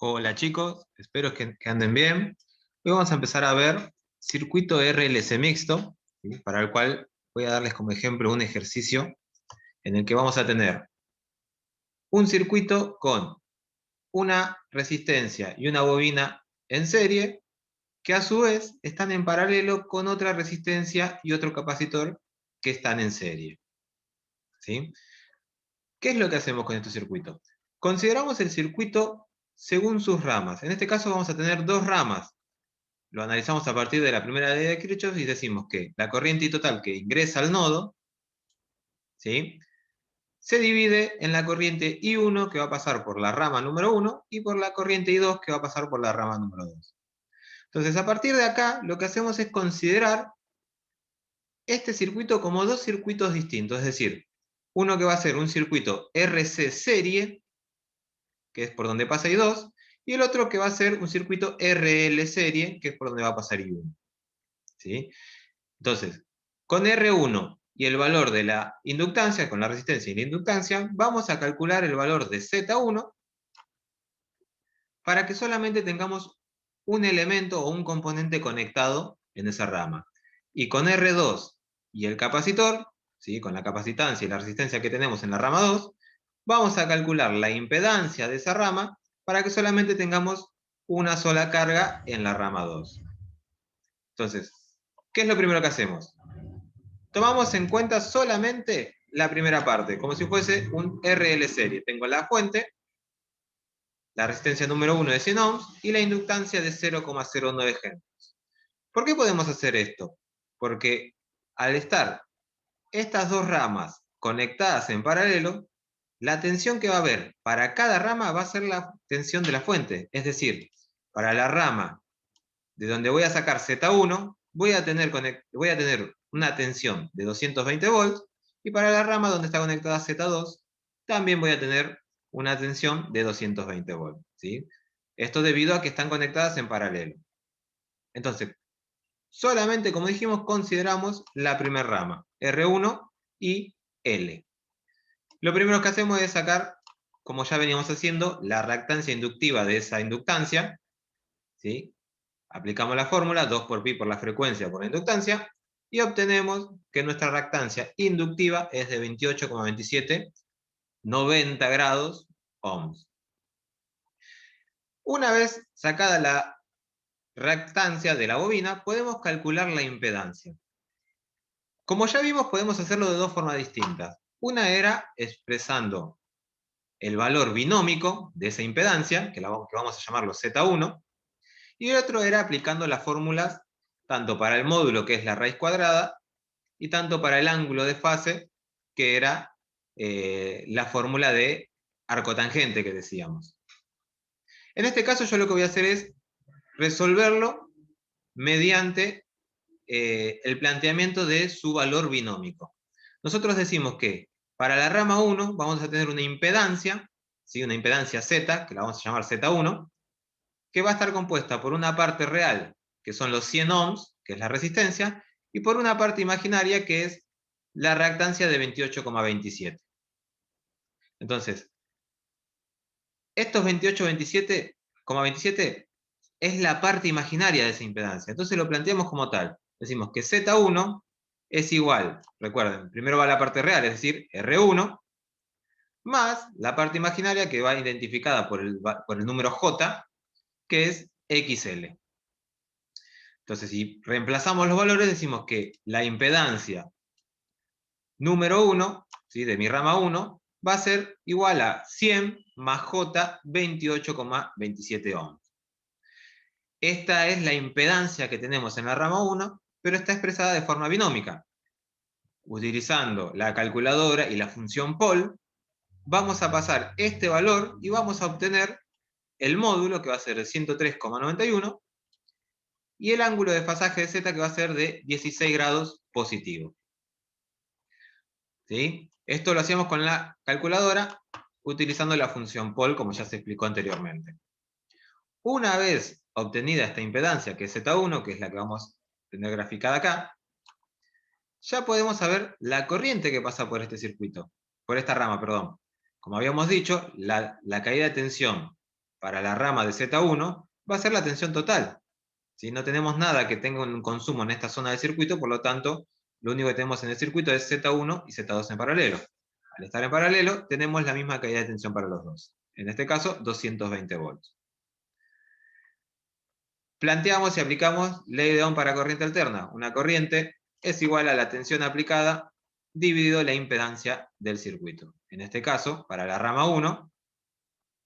Hola chicos, espero que anden bien. Hoy vamos a empezar a ver circuito RLC mixto, ¿sí? Para el cual voy a darles como ejemplo un ejercicio en el que vamos a tener un circuito con una resistencia y una bobina en serie, que a su vez están en paralelo con otra resistencia y otro capacitor que están en serie, ¿sí? ¿Qué es lo que hacemos con este circuito? Consideramos el circuito según sus ramas. En este caso vamos a tener dos ramas. Lo analizamos a partir de la primera ley de Kirchhoff y decimos que la corriente I total que ingresa al nodo, ¿sí?, se divide en la corriente I1 que va a pasar por la rama número 1 y por la corriente I2 que va a pasar por la rama número 2. Entonces, a partir de acá, lo que hacemos es considerar este circuito como dos circuitos distintos, es decir, uno que va a ser un circuito RC serie, que es por donde pasa I2, y el otro que va a ser un circuito RL serie, que es por donde va a pasar I1. ¿Sí? Entonces, con R1 y el valor de la inductancia, con la resistencia y la inductancia, vamos a calcular el valor de Z1 para que solamente tengamos un elemento o un componente conectado en esa rama. Y con R2 y el capacitor, ¿sí?, con la capacitancia y la resistencia que tenemos en la rama 2, vamos a calcular la impedancia de esa rama para que solamente tengamos una sola carga en la rama 2. Entonces, ¿qué es lo primero que hacemos? Tomamos en cuenta solamente la primera parte, como si fuese un RL serie. Tengo la fuente, la resistencia número 1 de 100 ohms y la inductancia de 0,09 Henry. ¿Por qué podemos hacer esto? Porque al estar estas dos ramas conectadas en paralelo, la tensión que va a haber para cada rama va a ser la tensión de la fuente. Es decir, para la rama de donde voy a sacar Z1, voy a tener una tensión de 220 volts, y para la rama donde está conectada Z2, también voy a tener una tensión de 220 volts. ¿Sí? Esto debido a que están conectadas en paralelo. Entonces, solamente, como dijimos, consideramos la primera rama, R1 y L. Lo primero que hacemos es sacar, como ya veníamos haciendo, la reactancia inductiva de esa inductancia, ¿sí? Aplicamos la fórmula, 2 por pi por la frecuencia por la inductancia, y obtenemos que nuestra reactancia inductiva es de 28,27, 90 grados ohms. Una vez sacada la reactancia de la bobina, podemos calcular la impedancia. Como ya vimos, podemos hacerlo de dos formas distintas. Una era expresando el valor binómico de esa impedancia, que vamos a llamarlo Z1, y el otro era aplicando las fórmulas tanto para el módulo, que es la raíz cuadrada, y tanto para el ángulo de fase, que era la fórmula de arcotangente que decíamos. En este caso yo lo que voy a hacer es resolverlo mediante el planteamiento de su valor binómico. Nosotros decimos que para la rama 1 vamos a tener una impedancia, ¿sí?, una impedancia Z, que la vamos a llamar Z1, que va a estar compuesta por una parte real, que son los 100 ohms, que es la resistencia, y por una parte imaginaria, que es la reactancia de 28,27. Entonces, estos 28,27 es la parte imaginaria de esa impedancia. Entonces lo planteamos como tal. Decimos que Z1 es igual, recuerden, primero va la parte real, es decir, R1, más la parte imaginaria que va identificada por el número J, que es XL. Entonces, si reemplazamos los valores, decimos que la impedancia número 1, ¿sí?, de mi rama 1, va a ser igual a 100 más J, 28,27 ohms. Esta es la impedancia que tenemos en la rama 1, pero está expresada de forma binómica. Utilizando la calculadora y la función pol, vamos a pasar este valor y vamos a obtener el módulo, que va a ser de 103,91, y el ángulo de fasaje de Z, que va a ser de 16 grados positivo. ¿Sí? Esto lo hacíamos con la calculadora utilizando la función pol, como ya se explicó anteriormente. Una vez obtenida esta impedancia, que es Z1, que es la que vamos a tener graficada acá, ya podemos saber la corriente que pasa por este circuito, por esta rama, perdón. Como habíamos dicho, la caída de tensión para la rama de Z1 va a ser la tensión total. ¿Sí? No tenemos nada que tenga un consumo en esta zona del circuito, por lo tanto, lo único que tenemos en el circuito es Z1 y Z2 en paralelo. Al estar en paralelo, tenemos la misma caída de tensión para los dos. En este caso, 220 volts. Planteamos y aplicamos ley de Ohm para corriente alterna. Una corriente es igual a la tensión aplicada dividido la impedancia del circuito. En este caso, para la rama 1,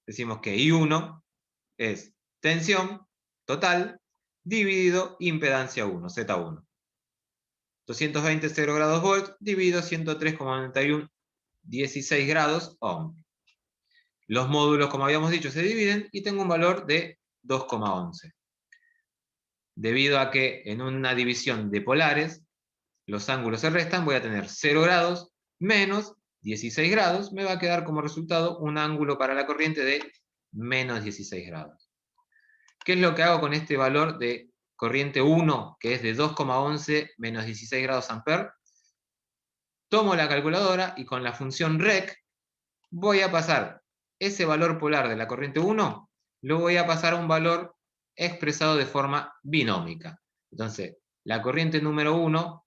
decimos que I1 es tensión total dividido impedancia 1, Z1. 220 0 grados volt dividido 103,91 16 grados ohm. Los módulos, como habíamos dicho, se dividen y tengo un valor de 2,11. Debido a que en una división de polares los ángulos se restan, voy a tener 0 grados menos 16 grados, me va a quedar como resultado un ángulo para la corriente de menos 16 grados. ¿Qué es lo que hago con este valor de corriente 1, que es de 2,11 menos 16 grados amper? Tomo la calculadora y con la función rec voy a pasar ese valor polar de la corriente 1, lo voy a pasar a un valor expresado de forma binómica. Entonces, la corriente número 1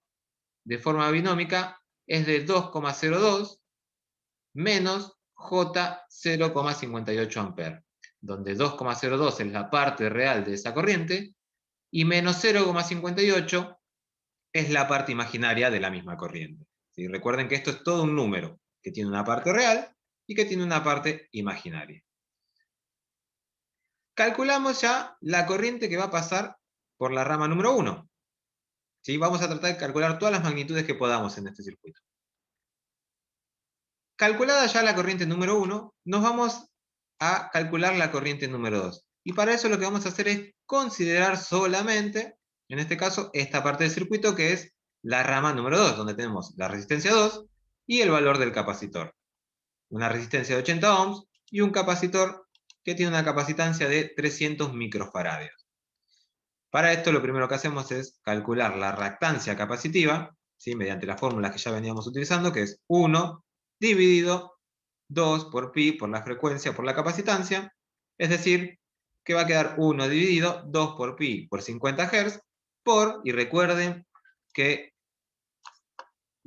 de forma binómica es de 2,02 menos J 0,58 amper, donde 2,02 es la parte real de esa corriente y menos 0,58 es la parte imaginaria de la misma corriente. ¿Sí? Recuerden que esto es todo un número, que tiene una parte real y que tiene una parte imaginaria. Calculamos ya la corriente que va a pasar por la rama número 1. ¿Sí? Vamos a tratar de calcular todas las magnitudes que podamos en este circuito. Calculada ya la corriente número 1, nos vamos a calcular la corriente número 2. Y para eso lo que vamos a hacer es considerar solamente, en este caso, esta parte del circuito que es la rama número 2, donde tenemos la resistencia 2 y el valor del capacitor. Una resistencia de 80 ohms y un capacitor que tiene una capacitancia de 300 microfaradios. Para esto lo primero que hacemos es calcular la reactancia capacitiva, ¿sí? Mediante las fórmulas que ya veníamos utilizando, que es 1 dividido 2 por pi por la frecuencia por la capacitancia, es decir, que va a quedar 1 dividido 2 por pi por 50 Hz por, y recuerden que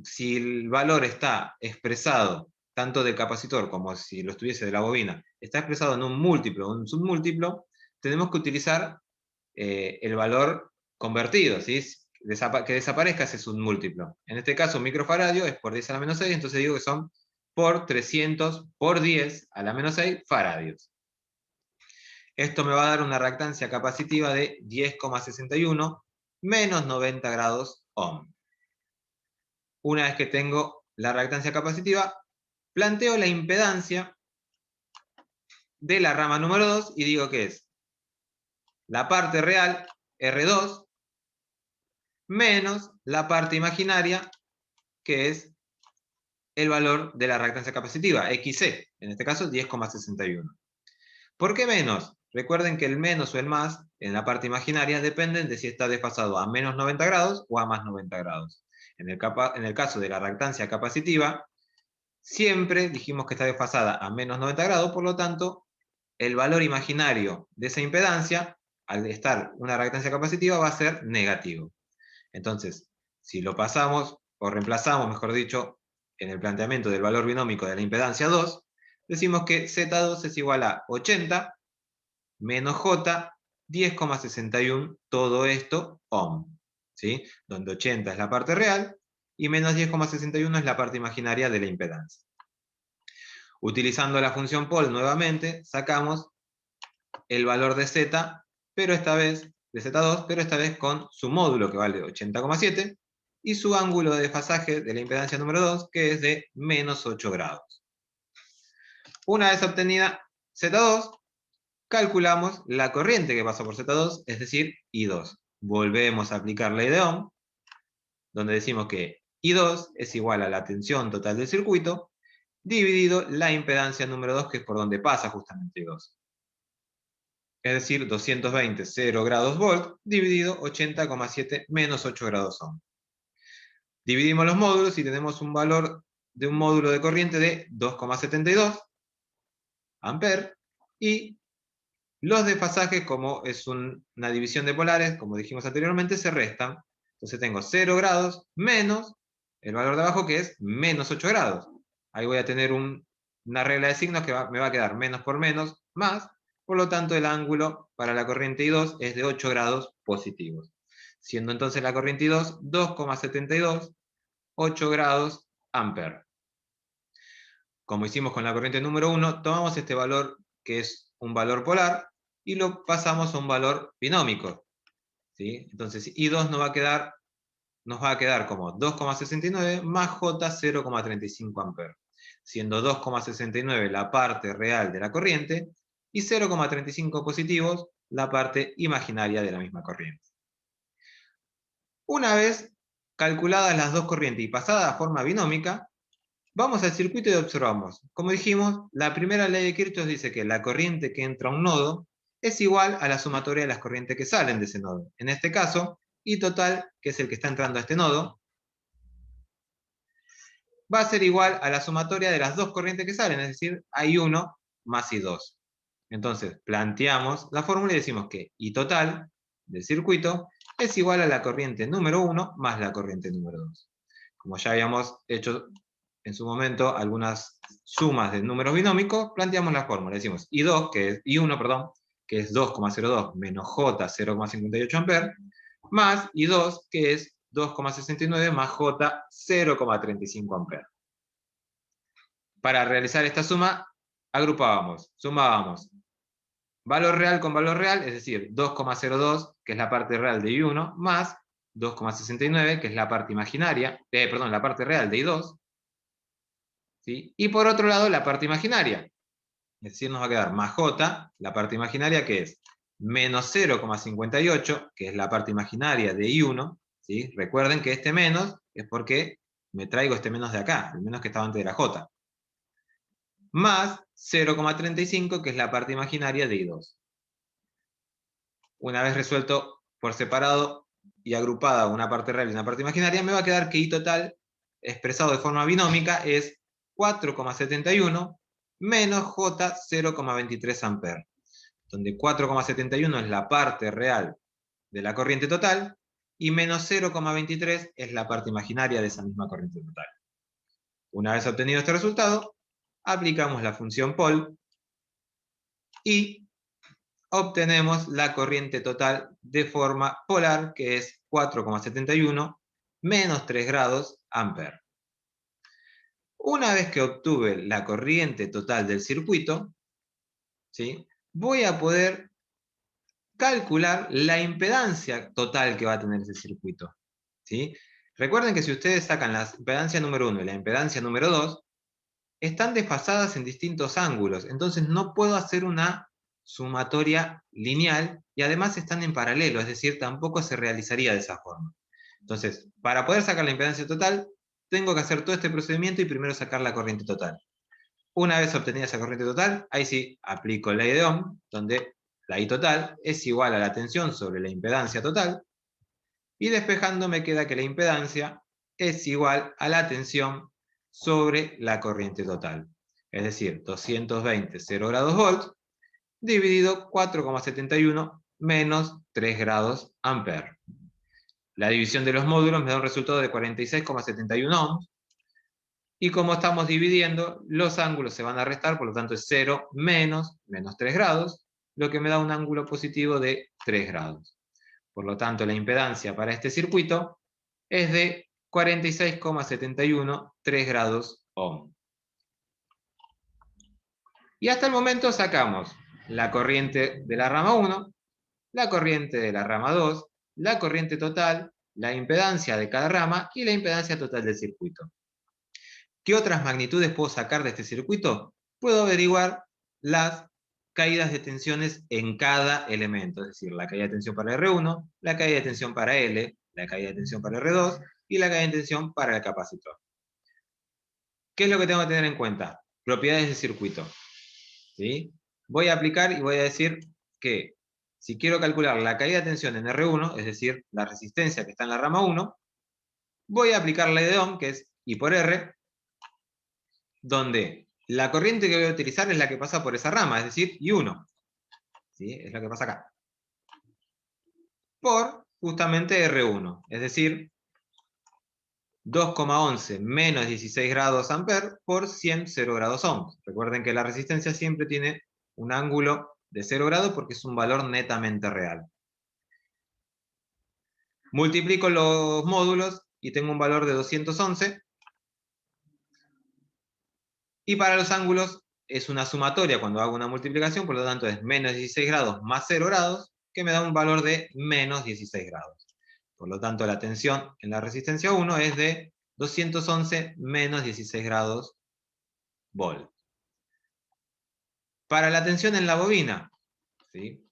si el valor está expresado tanto del capacitor como si lo estuviese de la bobina, está expresado en un múltiplo o un submúltiplo, tenemos que utilizar el valor convertido, ¿sí? Que desaparezca ese submúltiplo. En este caso, un microfaradio es por 10 a la menos 6, entonces digo que son por 300 por 10 a la menos 6 faradios. Esto me va a dar una reactancia capacitiva de 10,61 menos 90 grados ohm. Una vez que tengo la reactancia capacitiva, planteo la impedancia de la rama número 2 y digo que es la parte real, R2, menos la parte imaginaria, que es el valor de la reactancia capacitiva, XC, en este caso 10,61. ¿Por qué menos? Recuerden que el menos o el más, en la parte imaginaria, dependen de si está desfasado a menos 90 grados o a más 90 grados. En el caso de la reactancia capacitiva, siempre dijimos que está desfasada a menos 90 grados, por lo tanto, el valor imaginario de esa impedancia, al estar una reactancia capacitiva, va a ser negativo. Entonces, si lo pasamos, o reemplazamos, mejor dicho, en el planteamiento del valor binómico de la impedancia 2, decimos que Z2 es igual a 80 menos J 10,61, todo esto ohm, ¿sí? Donde 80 es la parte real y menos 10,61 es la parte imaginaria de la impedancia. Utilizando la función Paul nuevamente, sacamos el valor de Z, pero esta vez, de Z2, pero esta vez con su módulo que vale 80,7 y su ángulo de desfasaje de la impedancia número 2 que es de menos 8 grados. Una vez obtenida Z2, calculamos la corriente que pasa por Z2, es decir, I2. Volvemos a aplicar ley de Ohm, donde decimos que I2 es igual a la tensión total del circuito, dividido la impedancia número 2, que es por donde pasa justamente I2. Es decir, 220 0 grados volt, dividido 80,7 menos 8 grados ohm. Dividimos los módulos y tenemos un valor de un módulo de corriente de 2,72 amper y Los desfasajes, como es una división de polares, como dijimos anteriormente, se restan. Entonces tengo 0 grados menos el valor de abajo, que es menos 8 grados. Ahí voy a tener una regla de signos que me va a quedar menos por menos, más. Por lo tanto, el ángulo para la corriente I2 es de 8 grados positivos. Siendo entonces la corriente I2 2,72, 8 grados amper. Como hicimos con la corriente número 1, tomamos este valor que es un valor polar y lo pasamos a un valor binómico, ¿sí? Entonces I2 nos va a quedar como 2,69 más J 0,35 amperes, siendo 2,69 la parte real de la corriente y 0,35 positivos la parte imaginaria de la misma corriente. Una vez calculadas las dos corrientes y pasada a forma binómica, vamos al circuito y observamos. Como dijimos, la primera ley de Kirchhoff dice que la corriente que entra a un nodo es igual a la sumatoria de las corrientes que salen de ese nodo. En este caso, I total, que es el que está entrando a este nodo, va a ser igual a la sumatoria de las dos corrientes que salen, es decir, I1 más I2. Entonces, planteamos la fórmula y decimos que I total del circuito es igual a la corriente número 1 más la corriente número 2. Como ya habíamos hecho en su momento algunas sumas de números binómicos, planteamos la fórmula. Decimos I1, que es 2,02 menos J 0,58 amperes, más I2, que es 2,69 más J 0,35 amperes. Para realizar esta suma, sumábamos valor real con valor real, es decir, 2,02, que es la parte real de I1, más 2,69, que es la parte imaginaria, la parte real de I2, ¿sí? Y por otro lado, la parte imaginaria. Es decir, nos va a quedar más J, la parte imaginaria, que es menos 0,58, que es la parte imaginaria de I1, ¿sí? Recuerden que este menos es porque me traigo este menos de acá, el menos que estaba antes de la J. Más 0,35, que es la parte imaginaria de I2. Una vez resuelto por separado y agrupada una parte real y una parte imaginaria, me va a quedar que I total, expresado de forma binómica, es 4,71 menos J 0,23 amperes, donde 4,71 es la parte real de la corriente total y menos 0,23 es la parte imaginaria de esa misma corriente total. Una vez obtenido este resultado, aplicamos la función Paul y obtenemos la corriente total de forma polar, que es 4,71 menos 3 grados amperes. Una vez que obtuve la corriente total del circuito, ¿sí?, voy a poder calcular la impedancia total que va a tener ese circuito, ¿sí? Recuerden que si ustedes sacan la impedancia número 1 y la impedancia número 2, están desfasadas en distintos ángulos, entonces no puedo hacer una sumatoria lineal y además están en paralelo, es decir, tampoco se realizaría de esa forma. Entonces, para poder sacar la impedancia total, tengo que hacer todo este procedimiento y primero sacar la corriente total. Una vez obtenida esa corriente total, ahí sí aplico la ley de Ohm, donde la I total es igual a la tensión sobre la impedancia total, y despejando me queda que la impedancia es igual a la tensión sobre la corriente total. Es decir, 220 0 grados volts dividido 4,71 menos 3 grados amperes. La división de los módulos me da un resultado de 46,71 ohms. Y como estamos dividiendo, los ángulos se van a restar, por lo tanto es 0 menos 3 grados, lo que me da un ángulo positivo de 3 grados. Por lo tanto, la impedancia para este circuito es de 46,71 3 grados ohm. Y hasta el momento sacamos la corriente de la rama 1, la corriente de la rama 2, la corriente total, la impedancia de cada rama y la impedancia total del circuito. ¿Qué otras magnitudes puedo sacar de este circuito? Puedo averiguar las caídas de tensiones en cada elemento, es decir, la caída de tensión para R1, la caída de tensión para L, la caída de tensión para R2 y la caída de tensión para el capacitor. ¿Qué es lo que tengo que tener en cuenta? Propiedades del circuito, ¿sí? Voy a aplicar y voy a decir que si quiero calcular la caída de tensión en R1, es decir, la resistencia que está en la rama 1, voy a aplicar la ley de Ohm, que es I por R, donde la corriente que voy a utilizar es la que pasa por esa rama, es decir, I1. ¿sí? Es lo que pasa acá. Por justamente R1, es decir, 2,11 menos 16 grados amper por 100 0 grados ohms. Recuerden que la resistencia siempre tiene un ángulo de 0 grados porque es un valor netamente real. Multiplico los módulos y tengo un valor de 211. Y para los ángulos es una sumatoria cuando hago una multiplicación, por lo tanto es menos 16 grados más 0 grados, que me da un valor de menos 16 grados. Por lo tanto, la tensión en la resistencia 1 es de 211 menos 16 grados volt. Para la tensión en la bobina, ¿sí?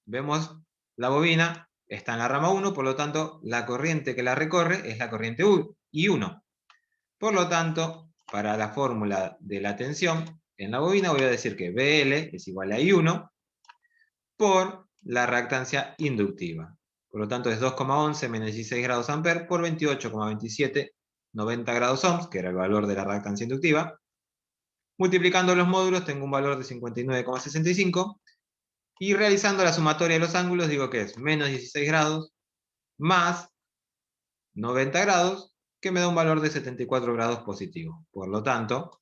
Vemos la bobina está en la rama 1, por lo tanto, la corriente que la recorre es la corriente I1. Por lo tanto, para la fórmula de la tensión en la bobina voy a decir que BL es igual a I1 por la reactancia inductiva. Por lo tanto, es 2,11 menos 16 grados amper por 28,27, 90 grados ohms, que era el valor de la reactancia inductiva. Multiplicando los módulos tengo un valor de 59,65. Y realizando la sumatoria de los ángulos digo que es menos 16 grados más 90 grados, que me da un valor de 74 grados positivo. Por lo tanto,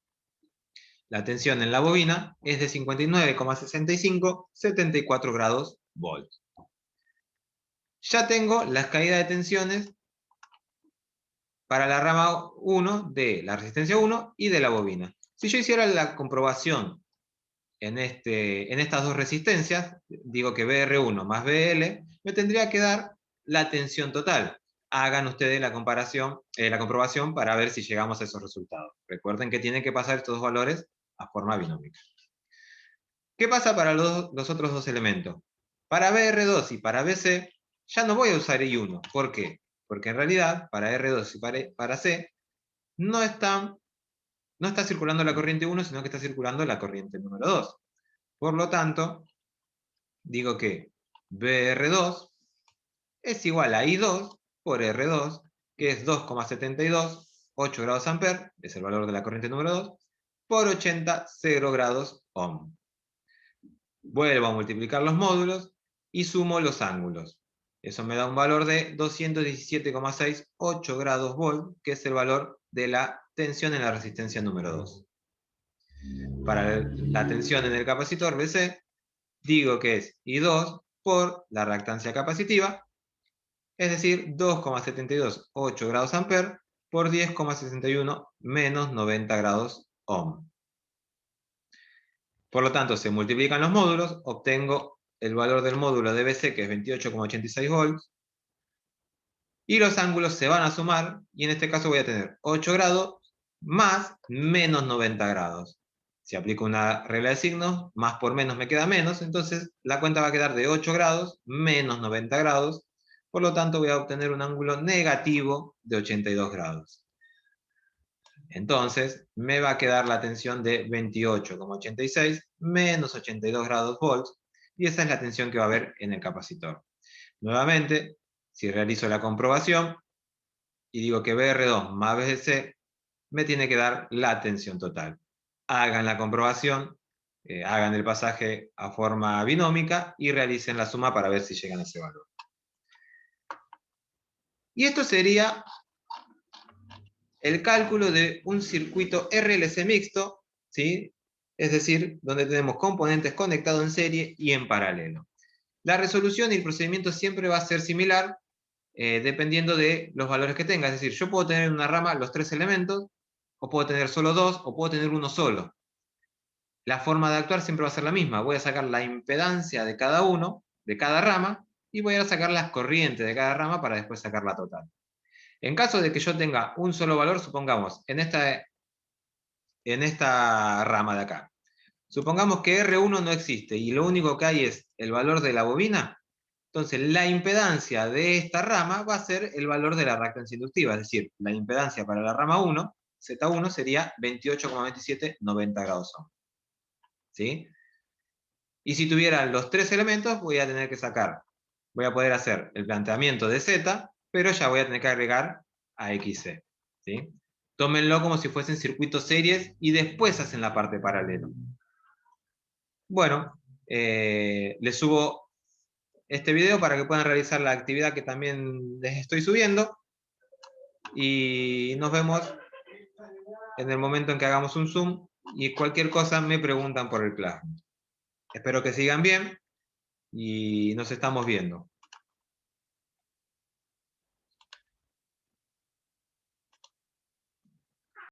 la tensión en la bobina es de 59,65, 74 grados volts. Ya tengo las caídas de tensiones para la rama 1 de la resistencia 1 y de la bobina. Si yo hiciera la comprobación en estas dos resistencias, digo que BR1 más BL, me tendría que dar la tensión total. Hagan ustedes la comprobación para ver si llegamos a esos resultados. Recuerden que tienen que pasar estos dos valores a forma binómica. ¿Qué pasa para los otros dos elementos? Para BR2 y para BC, ya no voy a usar I1. ¿Por qué? Porque en realidad, para R2 y para C, no está circulando la corriente 1, sino que está circulando la corriente número 2. Por lo tanto, digo que BR2 es igual a I2 por R2, que es 2,72, 8 grados amper, es el valor de la corriente número 2, por 80, 0 grados ohm. Vuelvo a multiplicar los módulos y sumo los ángulos. Eso me da un valor de 217,68 grados volt, que es el valor de la tensión en la resistencia número 2. Para la tensión en el capacitor BC, digo que es I2 por la reactancia capacitiva, es decir, 2,728 grados amper por 10,61 menos 90 grados ohm. Por lo tanto, se multiplican los módulos, obtengo el valor del módulo de BC, que es 28,86 volts, y los ángulos se van a sumar, y en este caso voy a tener 8 grados más menos 90 grados. Si aplico una regla de signos, más por menos me queda menos, entonces la cuenta va a quedar de 8 grados menos 90 grados, por lo tanto voy a obtener un ángulo negativo de 82 grados. Entonces, me va a quedar la tensión de 28,86 menos 82 grados volts, y esa es la tensión que va a haber en el capacitor. Nuevamente, si realizo la comprobación, y digo que BR2 más BC, me tiene que dar la tensión total. Hagan la comprobación, hagan el pasaje a forma binómica, y realicen la suma para ver si llegan a ese valor. Y esto sería el cálculo de un circuito RLC mixto, ¿sí? Es decir, donde tenemos componentes conectados en serie y en paralelo. La resolución y el procedimiento siempre va a ser similar, dependiendo de los valores que tenga. Es decir, yo puedo tener en una rama los 3 elementos, o puedo tener solo 2, o puedo tener uno solo. La forma de actuar siempre va a ser la misma. Voy a sacar la impedancia de cada uno, de cada rama, y voy a sacar las corrientes de cada rama para después sacar la total. En caso de que yo tenga un solo valor, supongamos, en esta rama de acá, supongamos que R1 no existe y lo único que hay es el valor de la bobina, entonces la impedancia de esta rama va a ser el valor de la reactancia inductiva, es decir, la impedancia para la rama 1, Z1, sería 28,27, 90 grados ohm. ¿Sí? Y si tuviera los 3 elementos, voy a poder hacer el planteamiento de Z, pero ya voy a tener que agregar a XC. ¿Sí? Tómenlo como si fuesen circuitos series y después hacen la parte paralela. Bueno, les subo este video para que puedan realizar la actividad que también les estoy subiendo. Y nos vemos en el momento en que hagamos un Zoom. Y cualquier cosa me preguntan por el Classroom. Espero que sigan bien y nos estamos viendo.